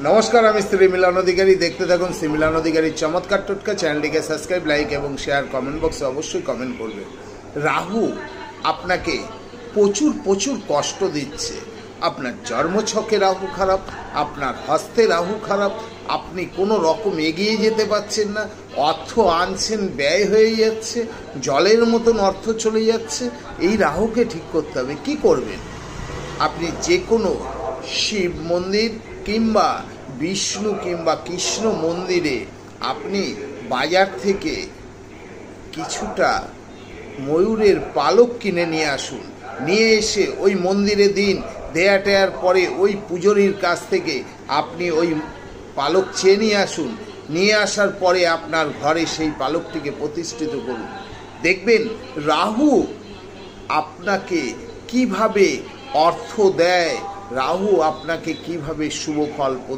নমস্কার, আমি শ্রী মিলন অধিকারী। দেখতে থাকুন শ্রী মিলন অধিকারীর চমৎকার টোটকা। চ্যানেলটিকে সাবস্ক্রাইব, লাইক এবং শেয়ার, কমেন্ট বক্সে অবশ্যই কমেন্ট করবে। রাহু আপনাকে প্রচুর কষ্ট দিচ্ছে। আপনার জন্মছকে রাহু খারাপ, আপনার হস্তে রাহু খারাপ, আপনি কোনো রকম এগিয়ে যেতে পারছেন না, অর্থ আনছেন ব্যয় হয়ে যাচ্ছে, জলের মতন অর্থ চলে যাচ্ছে। এই রাহুকে ঠিক করতে হবে। কি করবেন? আপনি যে কোনো শিব মন্দির কিংবা বিষ্ণু কিংবা কৃষ্ণ মন্দিরে আপনি বাজার থেকে কিছুটা ময়ূরের পালক কিনে নিয়ে আসুন। নিয়ে এসে ওই মন্দিরে দিন। দেয়া টেয়ার পরে ওই পূজারীর কাছ থেকে আপনি ওই পালক চেয়ে নিয়ে আসুন। নিয়ে আসার পরে আপনার ঘরে সেই পালকটিকে প্রতিষ্ঠিত করুন। দেখবেন রাহু আপনাকে কিভাবে অর্থ দেয়, রাহু আপনাকে কিভাবে শুভ ফল প্রদান